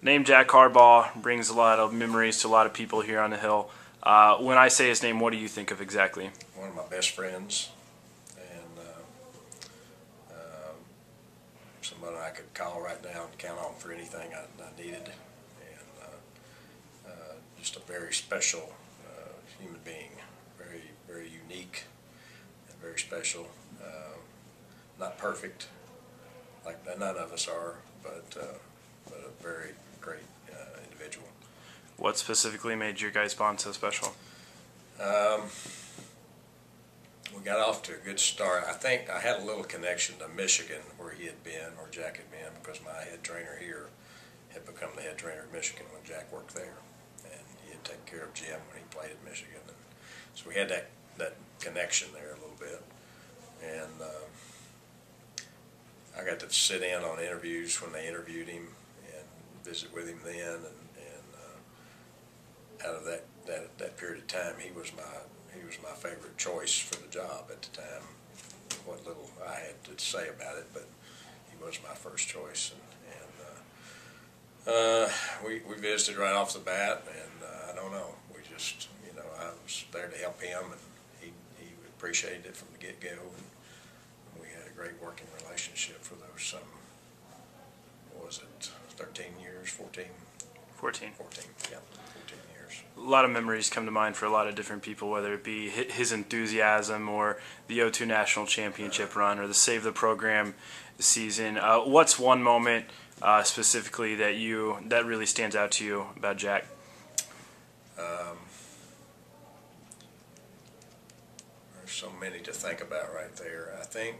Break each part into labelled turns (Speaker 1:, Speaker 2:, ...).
Speaker 1: Name Jack Harbaugh brings a lot of memories to a lot of people here on the Hill. When I say his name, what do you think of exactly?
Speaker 2: One of my best friends, and somebody I could call right now and count on for anything I needed, and just a very special human being, very, very unique and very special. Not perfect, like none of us are, but a very great individual.
Speaker 1: What specifically made your guys' bond so special?
Speaker 2: We got off to a good start. I think I had a little connection to Michigan, where he had been, or Jack had been, because my head trainer here had become the head trainer at Michigan when Jack worked there, and he had taken care of Jim when he played at Michigan. And so we had that connection there a little bit, and I got to sit in on interviews when they interviewed him and visit with him then, and out of that period of time, he was my favorite choice for the job at the time. What little I had to say about it, but he was my first choice, and we visited right off the bat, and I don't know, we just, I was there to help him, and he appreciated it from the get-go, and we had a great working relationship for those what was it, 13 years, 14?
Speaker 1: 14.
Speaker 2: 14, yeah, 14 years.
Speaker 1: A lot of memories come to mind for a lot of different people, whether it be his enthusiasm or the O2 National Championship run or the Save the Program season. What's one moment specifically that really stands out to you about Jack?
Speaker 2: There's so many to think about right there. I think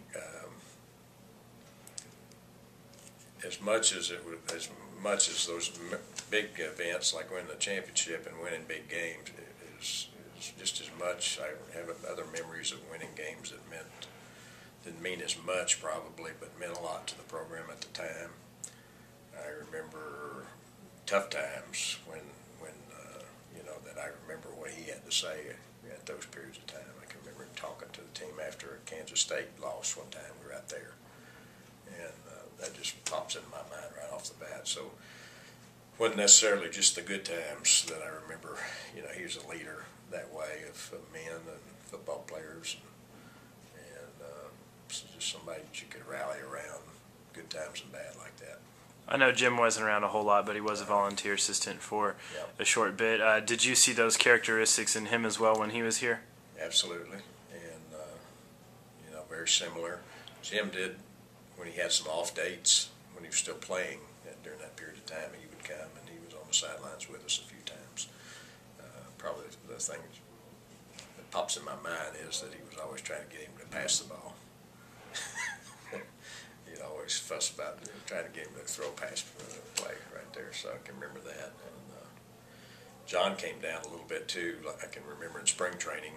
Speaker 2: as much as those big events like winning the championship and winning big games is just as much. I have other memories of winning games that didn't mean as much probably, but meant a lot to the program at the time. I remember tough times when that I remember what he had to say at those periods of time. I can remember him talking to the team after a Kansas State loss one time. We were out there, and that just pops into my mind right off the bat. So it wasn't necessarily just the good times that I remember. He was a leader that way of men and football players, and just somebody that you could rally around, good times and bad like that.
Speaker 1: I know Jim wasn't around a whole lot, but he was a volunteer assistant for a short bit. Did you see those characteristics in him as well when he was here?
Speaker 2: Absolutely, and very similar. Jim did, when he had some off dates, when he was still playing during that period of time, he would come and he was on the sidelines with us a few times. Probably the thing that pops in my mind is that he was always trying to get him to pass the ball. He'd always fuss about trying to get him to throw past play right there, so I can remember that. And John came down a little bit too. I can remember in spring training,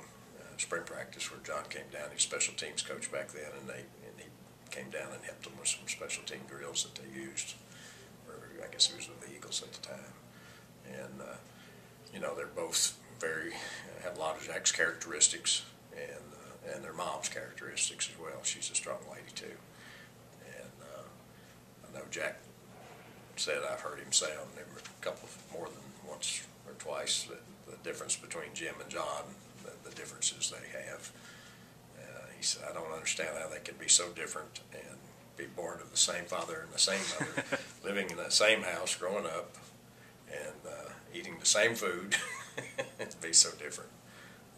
Speaker 2: spring practice, where John came down. He's special teams coach back then, and he came down and helped them with some special team drills that they used. Or I guess he was with the Eagles at the time. And they're both have a lot of Jack's characteristics and their mom's characteristics as well. She's a strong lady too. And I know Jack said, I've heard him say on a couple more than once or twice, that the difference between Jim and John, the differences they have. He said, I don't understand how they could be so different and be born to the same father and the same mother, living in the same house, growing up, and eating the same food, and be so different.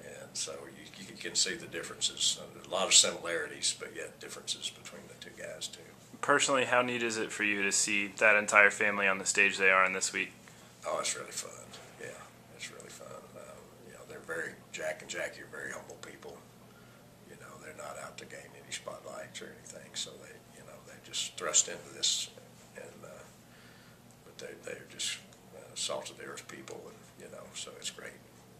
Speaker 2: And so you can see the differences. A lot of similarities, but yet differences between the two guys too.
Speaker 1: Personally, how neat is it for you to see that entire family on the stage they are in this week?
Speaker 2: Oh, it's really fun. Yeah, it's really fun. They're Jack and Jackie are very humble people. They're not out to gain any spotlights or anything, so they just thrust into this, and but they're just salt of the earth people, and so it's great.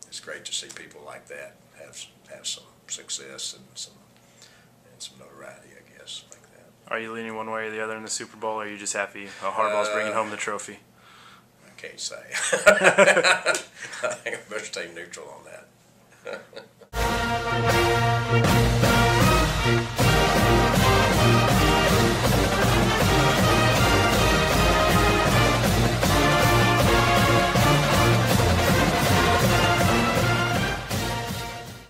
Speaker 2: It's great to see people like that have some success and some notoriety, I guess, like that.
Speaker 1: Are you leaning one way or the other in the Super Bowl, or are you just happy Harbaugh's bringing home the trophy?
Speaker 2: I can't say. I think I'm better stay neutral on that.